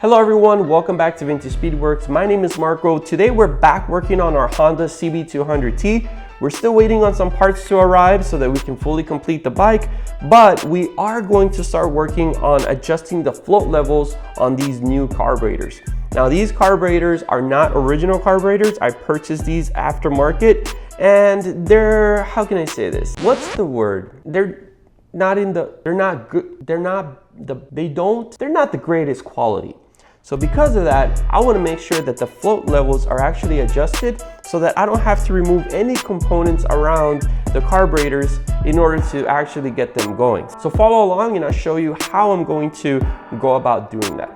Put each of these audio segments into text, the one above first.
Hello everyone, welcome back to Vintage Speedworks. My name is Marco. Today we're back working on our Honda CB200T. We're still waiting on some parts to arrive so that we can fully complete the bike, but we are going to start working on adjusting the float levels on these new carburetors. Now these carburetors are not original carburetors. I purchased these aftermarket and they're, how can I say this? What's the word? They're not the greatest quality. So because of that, I want to make sure that the float levels are actually adjusted so that I don't have to remove any components around the carburetors in order to actually get them going. So follow along and I'll show you how I'm going to go about doing that.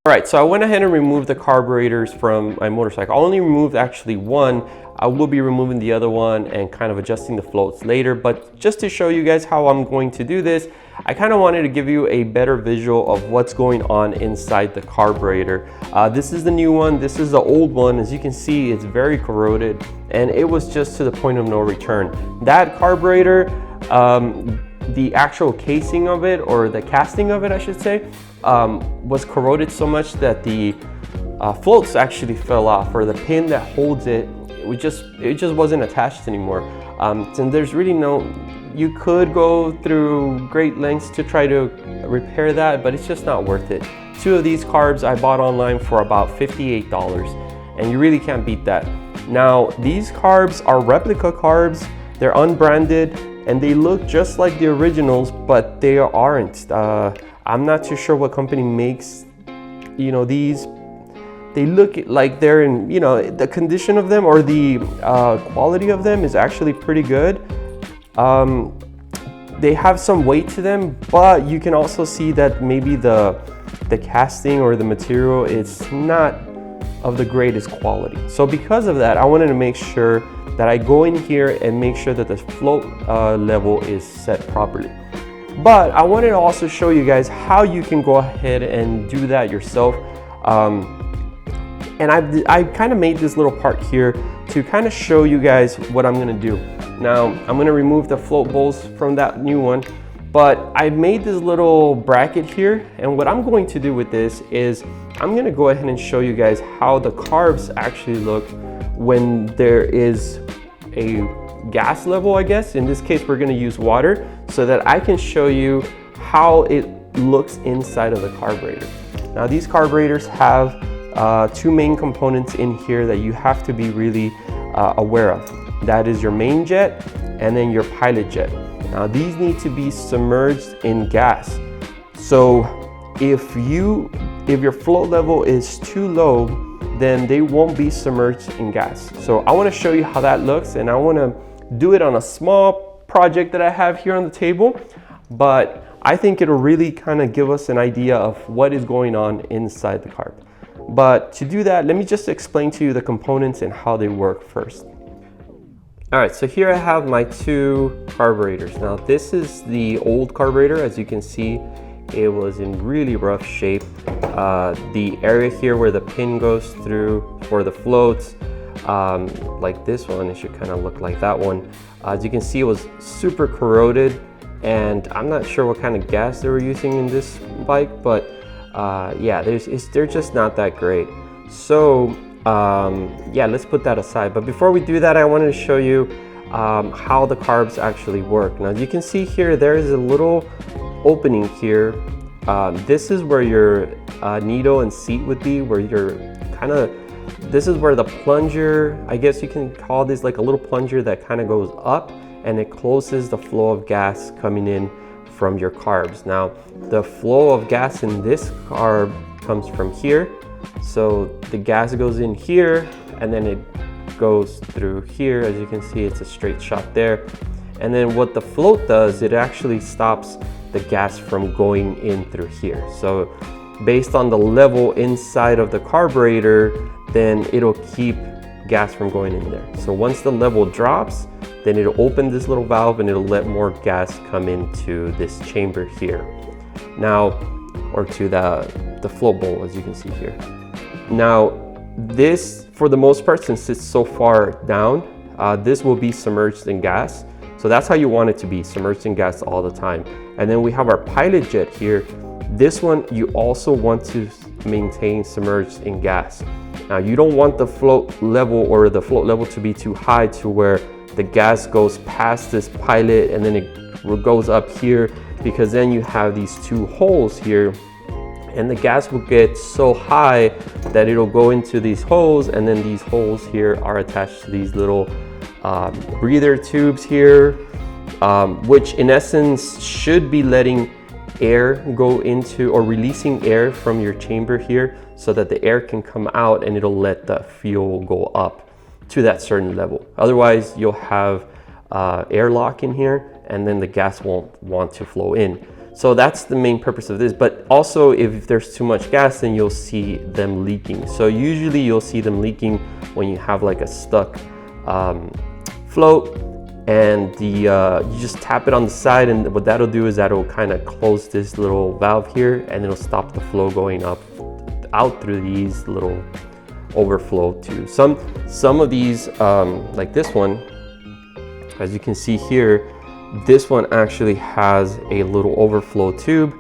All right, so I went ahead and removed the carburetors from my motorcycle. I only removed actually one. I will be removing the other one and kind of adjusting the floats later, but just to show you guys how I'm going to do this, I kind of wanted to give you a better visual of what's going on inside the carburetor. This is the new one, this is the old one. As you can see, it's very corroded and it was just to the point of no return. That carburetor, the actual casing of it, or the casting of it I should say, was corroded so much that the floats actually fell off, or the pin that holds it, it just wasn't attached anymore. And there's really you could go through great lengths to try to repair that, but it's just not worth it. Two of these carbs I bought online for about $58, and you really can't beat that. Now these carbs are replica carbs, they're unbranded, and they look just like the originals, but they aren't. I'm not too sure what company makes, these. They look like they're in, the condition of them or the quality of them is actually pretty good. They have some weight to them, but you can also see that maybe the casting or the material is not of the greatest quality. So because of that, I wanted to make sure that I go in here and make sure that the float level is set properly. But I wanted to also show you guys how you can go ahead and do that yourself. And I kind of made this little part here to kind of show you guys what I'm gonna do. Now, I'm gonna remove the float bowls from that new one, but I made this little bracket here, and what I'm going to do with this is I'm gonna go ahead and show you guys how the carbs actually look when there is a gas level, I guess. In this case, we're gonna use water so that I can show you how it looks inside of the carburetor. Now, these carburetors have two main components in here that you have to be really aware of. That is your main jet and then your pilot jet. Now these need to be submerged in gas. So if your float level is too low, then they won't be submerged in gas. So I want to show you how that looks, and I want to do it on a small project that I have here on the table, but I think it'll really kind of give us an idea of what is going on inside the carb. But to do that, let me just explain to you the components and how they work first. All right, so here I have my two carburetors. Now this is the old carburetor. As you can see, it was in really rough shape. The area here where the pin goes through for the floats, like this one, it should kind of look like that one. As you can see, it was super corroded, and I'm not sure what kind of gas they were using in this bike, but yeah, they're just not that great. So yeah, let's put that aside. But before we do that, I wanted to show you how the carbs actually work. Now you can see here, there is a little opening here. This is where your needle and seat would be, where this is where the plunger, I guess you can call this like a little plunger that kind of goes up, and it closes the flow of gas coming in from your carbs. Now the flow of gas in this carb comes from here, so the gas goes in here and then it goes through here. As you can see, it's a straight shot there, and then what the float does, it actually stops the gas from going in through here. So based on the level inside of the carburetor, then it'll keep gas from going in there. So once the level drops, then it'll open this little valve and it'll let more gas come into this chamber here. Now, or to the float bowl, as you can see here. Now, this, for the most part, since it's so far down, this will be submerged in gas. So that's how you want it to be, submerged in gas all the time. And then we have our pilot jet here. This one you also want to maintain submerged in gas. Now you don't want the float level to be too high to where the gas goes past this pilot and then it goes up here, because then you have these two holes here and the gas will get so high that it'll go into these holes, and then these holes here are attached to these little breather tubes here, which in essence should be letting air go into, or releasing air from your chamber here, so that the air can come out and it'll let the fuel go up to that certain level. Otherwise you'll have airlock in here and then the gas won't want to flow in. So that's the main purpose of this. But also if there's too much gas, then you'll see them leaking. So usually you'll see them leaking when you have like a stuck float, and you just tap it on the side, and what that'll do is that'll kind of close this little valve here, and it'll stop the flow going out through these little overflow tubes. Some of these, like this one, as you can see here, this one actually has a little overflow tube.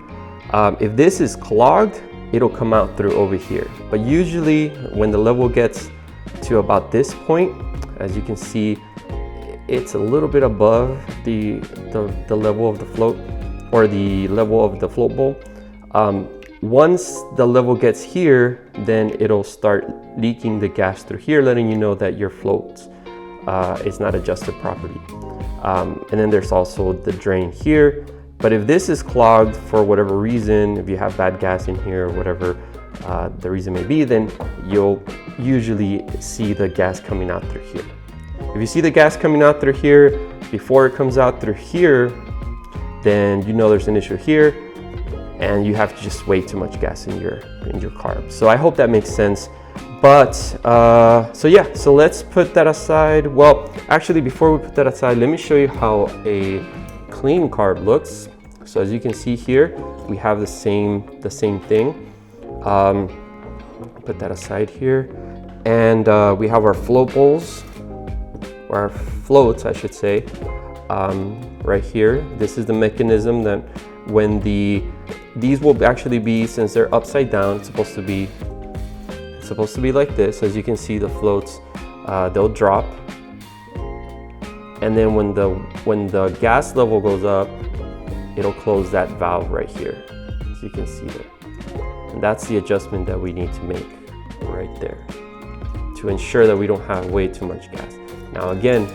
If this is clogged, it'll come out through over here. But usually when the level gets to about this point, as you can see, it's a little bit above the level of the float, or the level of the float bowl. Once the level gets here, then it'll start leaking the gas through here, letting you know that your float is not adjusted properly. And then there's also the drain here. But if this is clogged for whatever reason, if you have bad gas in here or whatever the reason may be, then you'll usually see the gas coming out through here. If you see the gas coming out through here before it comes out through here, then you know there's an issue here, and you have to just way too much gas in your carb. So I hope that makes sense. But so let's put that aside. Well, actually, before we put that aside, let me show you how a clean carb looks. So as you can see here, we have the same thing. Put that aside here, and we have our float bowls, or our floats, I should say, right here. This is the mechanism that when these will actually be, since they're upside down, it's supposed to be like this. As you can see, the floats, they'll drop, and then when the gas level goes up, it'll close that valve right here, as you can see there. And that's the adjustment that we need to make right there to ensure that we don't have way too much gas. Now again,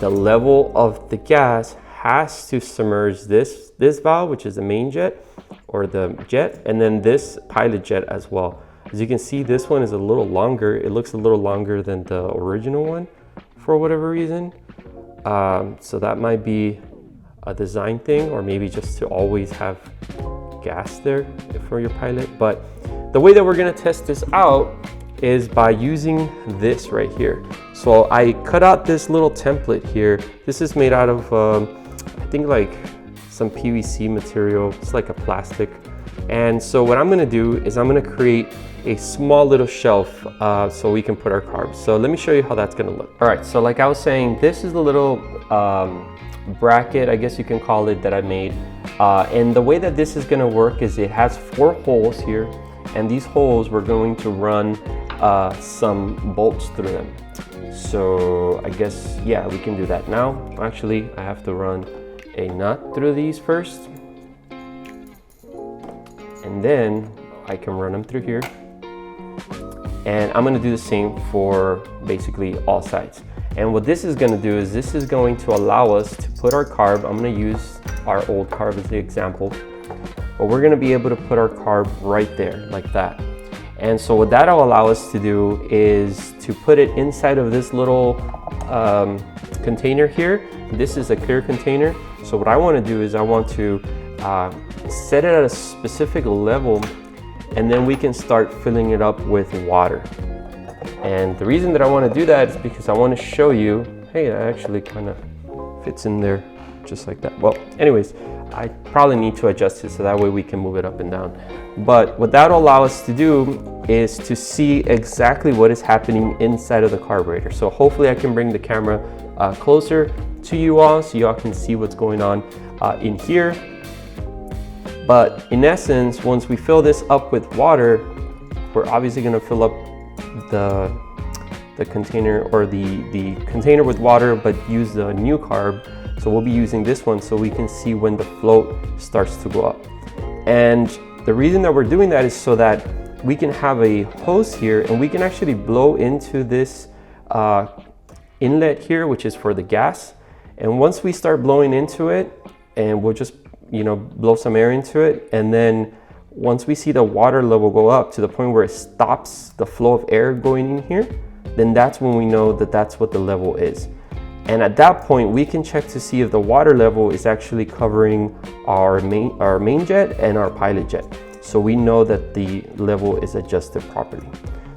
the level of the gas has to submerge this valve, which is the main jet or the jet, and then this pilot jet as well. As you can see, this one is a little longer. It looks a little longer than the original one for whatever reason. So that might be a design thing, or maybe just to always have gas there for your pilot. But the way that we're gonna test this out is by using this right here. So I cut out this little template here. This is made out of, I think like some PVC material. It's like a plastic. And so what I'm gonna do is I'm gonna create a small little shelf so we can put our carbs. So let me show you how that's gonna look. All right, so like I was saying, this is the little bracket, I guess you can call it, that I made. And the way that this is gonna work is it has 4 holes here, and these holes we're going to run some bolts through them. So I guess, yeah, we can do that now. Actually, I have to run a nut through these first, and then I can run them through here. And I'm gonna do the same for basically all sides. And what this is gonna do is this is going to allow us to put our carb. I'm gonna use our old carb as the example, but we're gonna be able to put our carb right there like that. And so what that'll allow us to do is to put it inside of this little container here. This is a clear container. So what I wanna do is I want to set it at a specific level, and then we can start filling it up with water. And the reason that I want to do that is because I want to show you, hey, that actually kind of fits in there just like that. Well, anyways, I probably need to adjust it so that way we can move it up and down. But what that'll allow us to do is to see exactly what is happening inside of the carburetor. So hopefully I can bring the camera closer to you all so y'all can see what's going on in here. But in essence, once we fill this up with water, we're obviously going to fill up the container, or the container with water, but use the new carb. So we'll be using this one so we can see when the float starts to go up. And the reason that we're doing that is so that we can have a hose here and we can actually blow into this inlet here, which is for the gas. And once we start blowing into it, and we'll just, blow some air into it, and then once we see the water level go up to the point where it stops the flow of air going in here, then that's when we know that that's what the level is. And at that point, we can check to see if the water level is actually covering our main jet and our pilot jet. So we know that the level is adjusted properly.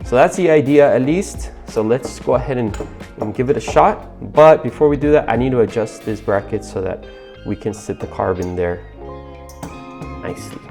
So that's the idea, at least. So let's go ahead and give it a shot. But before we do that, I need to adjust this bracket so that we can sit the carb in there nicely.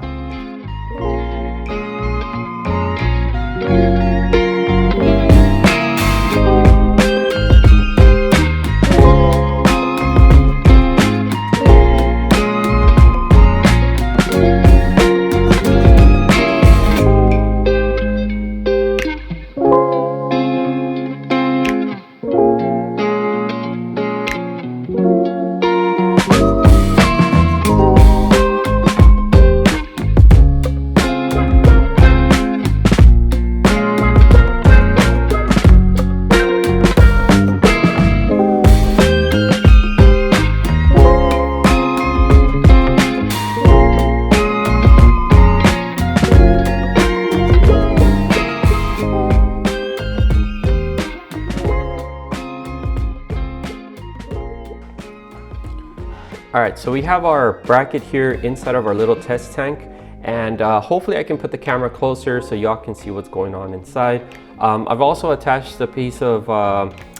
All right, so we have our bracket here inside of our little test tank, and hopefully I can put the camera closer so y'all can see what's going on inside. I've also attached a piece of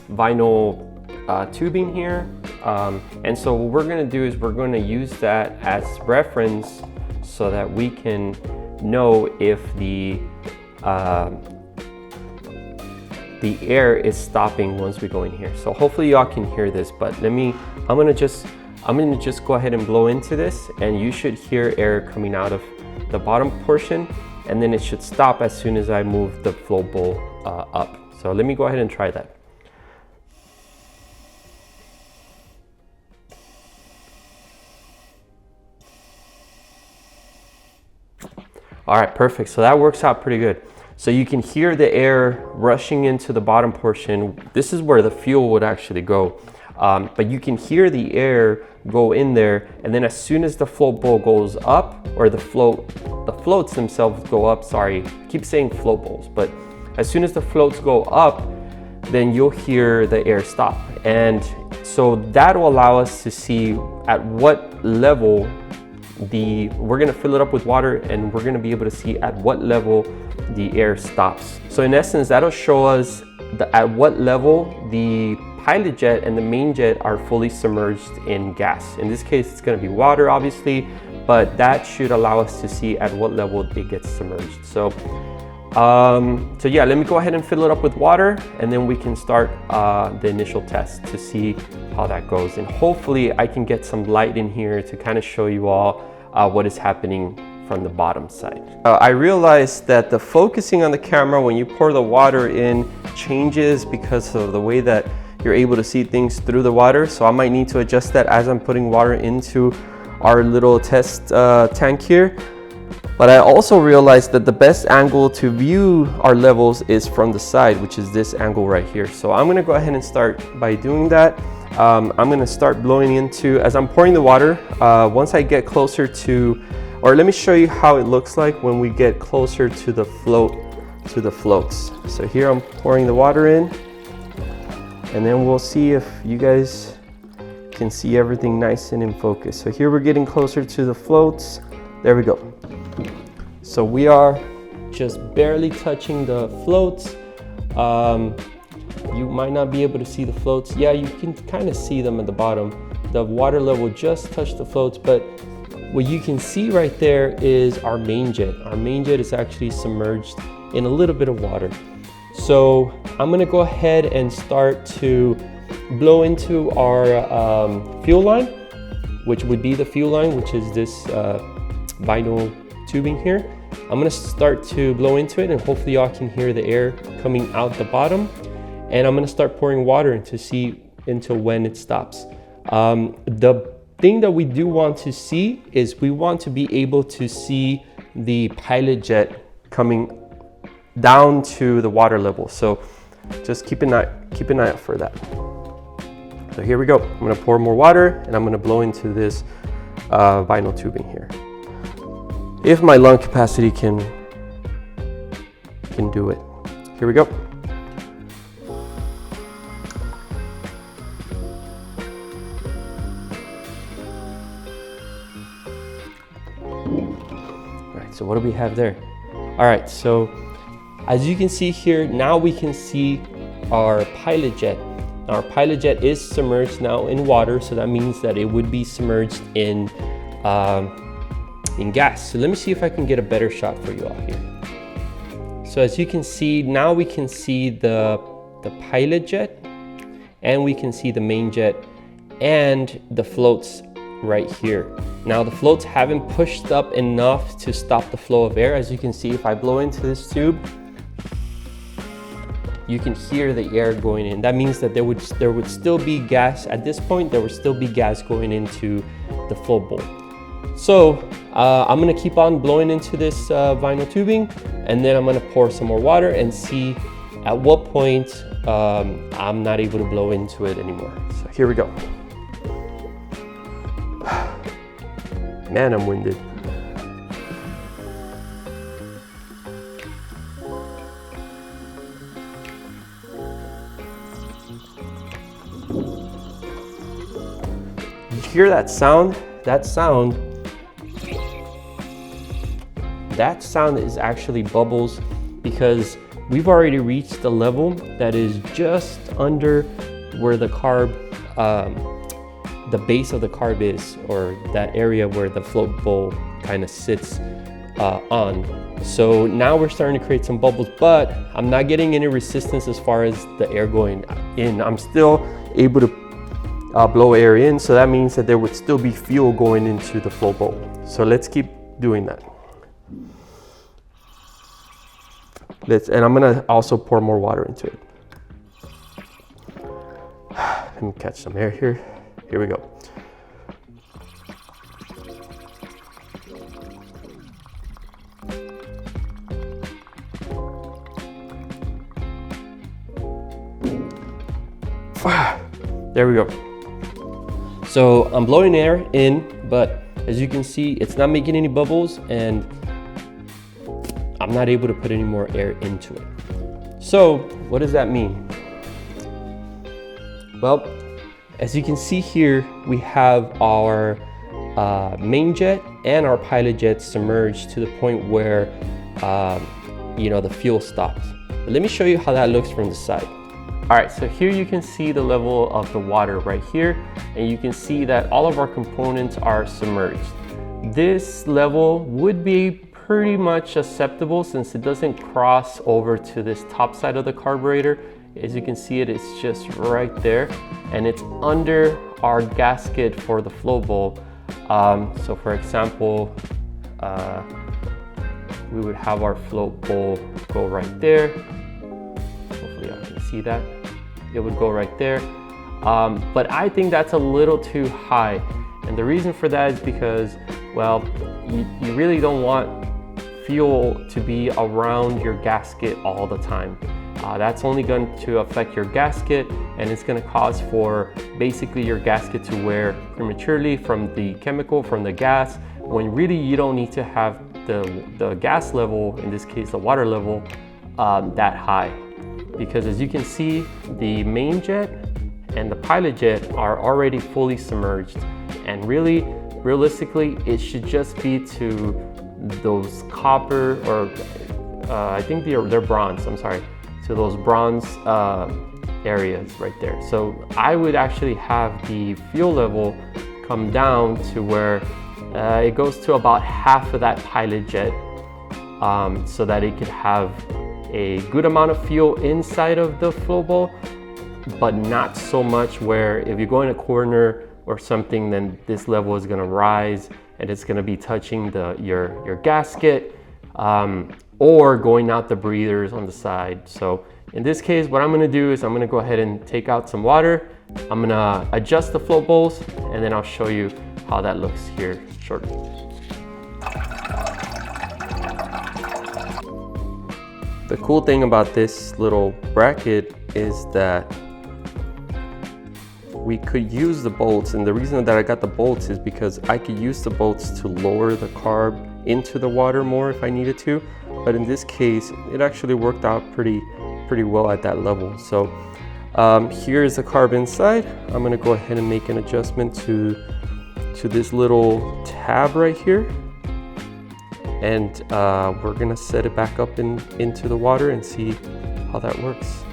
vinyl tubing here, and so what we're gonna do is we're gonna use that as reference so that we can know if the air is stopping once we go in here. So hopefully y'all can hear this, but I'm gonna just go ahead and blow into this, and you should hear air coming out of the bottom portion, and then it should stop as soon as I move the float bowl up. So let me go ahead and try that. All right, perfect. So that works out pretty good. So you can hear the air rushing into the bottom portion. This is where the fuel would actually go. But you can hear the air go in there, and then as soon as the float bowl goes up, or the floats themselves go up, sorry, I keep saying float bowls, but as soon as the floats go up, then you'll hear the air stop. And so that will allow us to see at what level we're gonna fill it up with water, and we're gonna be able to see at what level the air stops. So in essence, that'll show us at what level the pilot jet and the main jet are fully submerged in gas. In this case, it's going to be water, obviously, but that should allow us to see at what level it gets submerged. So yeah, let me go ahead and fill it up with water, and then we can start the initial test to see how that goes. And hopefully I can get some light in here to kind of show you all what is happening from the bottom side. I realized that the focusing on the camera when you pour the water in changes because of the way that you're able to see things through the water. So I might need to adjust that as I'm putting water into our little test tank here. But I also realized that the best angle to view our levels is from the side, which is this angle right here. So I'm gonna go ahead and start by doing that. I'm gonna start blowing into, as I'm pouring the water, once I get closer to, or let me show you how it looks like when we get closer to the floats. So here I'm pouring the water in, and then we'll see if you guys can see everything nice and in focus. So here we're getting closer to the floats. There we go. So we are just barely touching the floats. You might not be able to see the floats. Yeah, you can kind of see them at the bottom. The water level just touched the floats, but what you can see right there is our main jet. Our main jet is actually submerged in a little bit of water. So I'm gonna go ahead and start to blow into our fuel line, which would be the fuel line, which is this vinyl tubing here. I'm gonna start to blow into it, and hopefully y'all can hear the air coming out the bottom. And I'm gonna start pouring water in to see until when it stops. The thing that we do want to see is we want to be able to see the pilot jet coming down to the water level. So just keep an eye out for that. So here we go. I'm gonna pour more water and I'm gonna blow into this vinyl tubing here. If my lung capacity can do it. Here we go. So what do we have there? All right, so as you can see here, now we can see our pilot jet. Our pilot jet is submerged now in water, so that means that it would be submerged in gas. So let me see if I can get a better shot for you all here. So as you can see, now we can see the pilot jet, and we can see the main jet and the floats right here. Now the floats haven't pushed up enough to stop the flow of air. As you can see, if I blow into this tube, you can hear the air going in. That means that there would still be gas. At this point, there would still be gas going into the float bowl. So I'm gonna keep on blowing into this vinyl tubing, and then I'm gonna pour some more water and see at what point I'm not able to blow into it anymore. So here we go. Man, I'm winded. You hear that sound? That sound is actually bubbles, because we've already reached the level that is just under where the carb, the base of the carb is, or that area where the float bowl kind of sits on. So now we're starting to create some bubbles, but I'm not getting any resistance as far as the air going in. I'm still able to blow air in, so that means that there would still be fuel going into the float bowl. So let's keep doing that. And I'm gonna also pour more water into it. Let me catch some air here. Here we go. There we go. So I'm blowing air in, but as you can see, it's not making any bubbles, and I'm not able to put any more air into it. So what does that mean? Well, as you can see here, we have our main jet and our pilot jet submerged to the point where the fuel stops. But let me show you how that looks from the side. All right, so here you can see the level of the water right here, and you can see that all of our components are submerged. This level would be pretty much acceptable since it doesn't cross over to this top side of the carburetor. As you can see, it's just right there, and it's under our gasket for the flow bowl. So for example, we would have our float bowl go right there. Hopefully I can see that. It would go right there. But I think that's a little too high. And the reason for that is because, well, you really don't want fuel to be around your gasket all the time. That's only going to affect your gasket, and it's going to cause for basically your gasket to wear prematurely from the chemical, from the gas, when really you don't need to have the gas level, in this case the water level, that high. Because as you can see, the main jet and the pilot jet are already fully submerged, and really, realistically, it should just be to those copper, or I think they're bronze, I'm sorry, to those bronze areas right there. So I would actually have the fuel level come down to where it goes to about half of that pilot jet, so that it could have a good amount of fuel inside of the flow bowl, but not so much where if you go in a corner or something, then this level is gonna rise and it's gonna be touching your gasket, or going out the breathers on the side. So in this case, what I'm gonna do is I'm gonna go ahead and take out some water. I'm gonna adjust the float bowls, and then I'll show you how that looks here shortly. The cool thing about this little bracket is that we could use the bolts, and the reason that I got the bolts is because I could use the bolts to lower the carb into the water more if I needed to. But in this case, it actually worked out pretty well at that level. So here's the carb inside. I'm gonna go ahead and make an adjustment to this little tab right here. And we're gonna set it back up into the water and see how that works.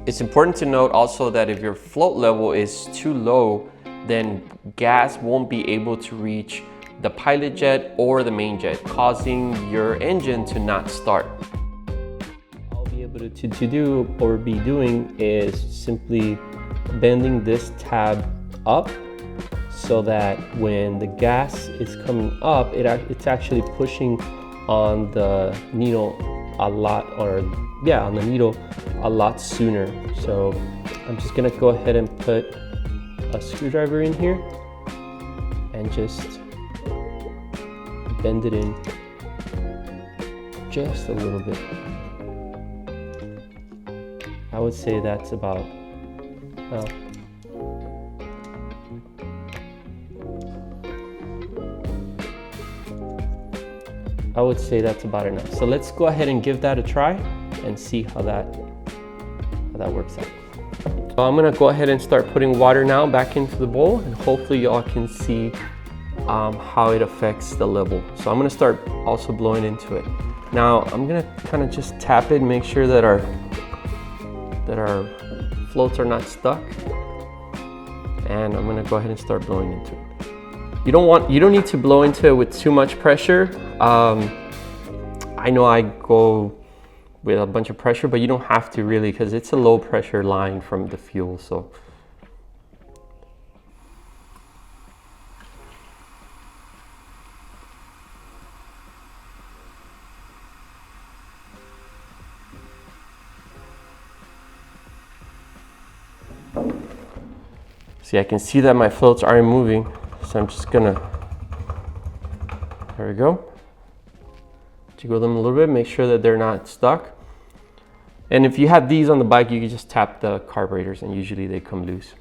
It's important to note also that if your float level is too low, then gas won't be able to reach the pilot jet or the main jet, causing your engine to not start. All I'll be able to do or be doing is simply bending this tab up so that when the gas is coming up, it's actually pushing on the needle a lot, on the needle a lot sooner. So I'm just gonna go ahead and put a screwdriver in here and just bend it in just a little bit. I would say that's about, well, I would say that's about enough. So let's go ahead and give that a try and see how that works out. So I'm gonna go ahead and start putting water now back into the bowl, and hopefully y'all can see how it affects the level. So I'm gonna start also blowing into it. Now I'm gonna kind of just tap it and make sure that our floats are not stuck. And I'm gonna go ahead and start blowing into it. You don't need to blow into it with too much pressure. I know I go with a bunch of pressure, but you don't have to really, because it's a low pressure line from the fuel. So see, I can see that my floats aren't moving, so I'm just gonna, there we go. Jiggle them a little bit, make sure that they're not stuck. And if you have these on the bike, you can just tap the carburetors and usually they come loose.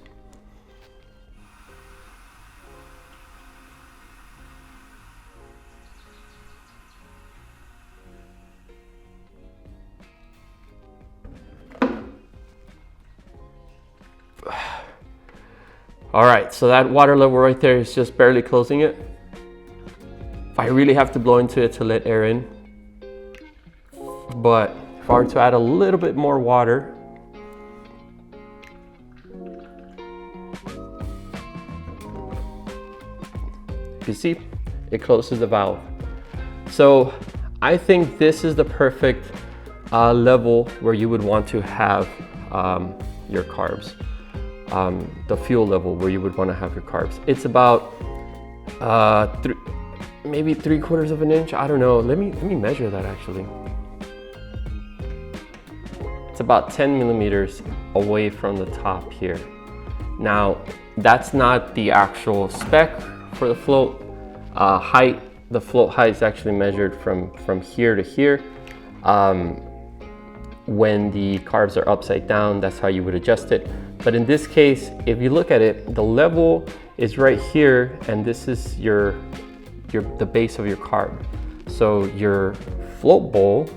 All right, so that water level right there is just barely closing it. If I really have to blow into it to let air in. But if I were to add a little bit more water, you see, it closes the valve. So I think this is the perfect level where you would want to have your carbs. The fuel level where you would want to have your carbs. It's about maybe 3/4 of an inch. I don't know. Let me measure that actually. It's about 10 millimeters away from the top here. Now, that's not the actual spec for the float height. The float height is actually measured from here to here. When the carbs are upside down, that's how you would adjust it. But in this case, if you look at it, the level is right here, and this is the base of your carb. So your float bowl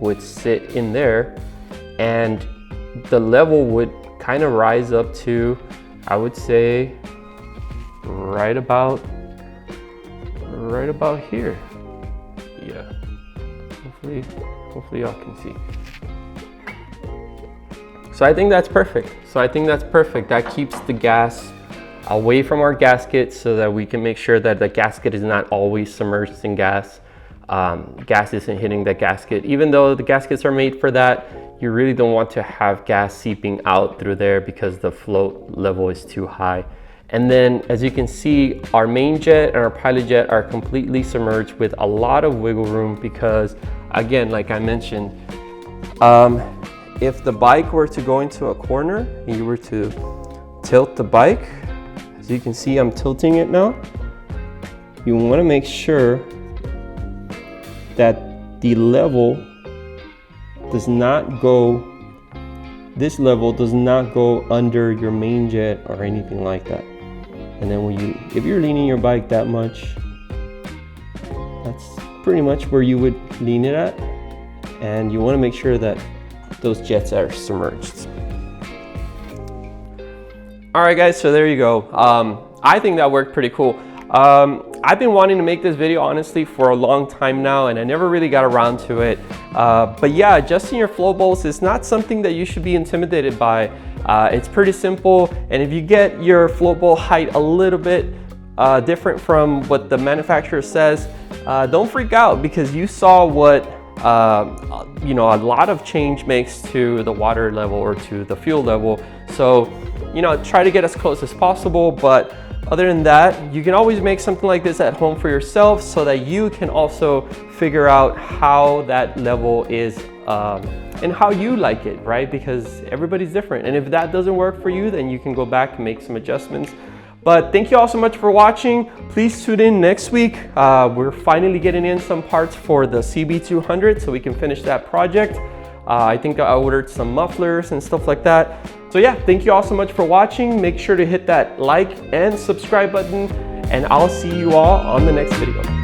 would sit in there, and the level would kind of rise up to, I would say, right about here. Yeah. Hopefully y'all can see. So I think that's perfect. That keeps the gas away from our gasket so that we can make sure that the gasket is not always submerged in gas. gas isn't hitting the gasket. Even though the gaskets are made for that, you really don't want to have gas seeping out through there because the float level is too high. And then as you can see, our main jet and our pilot jet are completely submerged with a lot of wiggle room because, again, like I mentioned, if the bike were to go into a corner and you were to tilt the bike, as you can see, I'm tilting it now. You want to make sure that the level does not go, this level does not go under your main jet or anything like that. And then if you're leaning your bike that much, that's pretty much where you would lean it at. And you want to make sure that those jets are submerged. All right, guys, so there you go. I think that worked pretty cool. I've been wanting to make this video, honestly, for a long time now, and I never really got around to it. But yeah, adjusting your float bowls is not something that you should be intimidated by. It's pretty simple, and if you get your float bowl height a little bit different from what the manufacturer says, don't freak out, because you saw what you know, a lot of change makes to the water level or to the fuel level. So, you know, try to get as close as possible, but other than that, you can always make something like this at home for yourself so that you can also figure out how that level is and how you like it, right? Because everybody's different. And if that doesn't work for you, then you can go back and make some adjustments. But thank you all so much for watching. Please tune in next week. We're finally getting in some parts for the CB200 so we can finish that project. I think I ordered some mufflers and stuff like that. So yeah, thank you all so much for watching. Make sure to hit that like and subscribe button, and I'll see you all on the next video.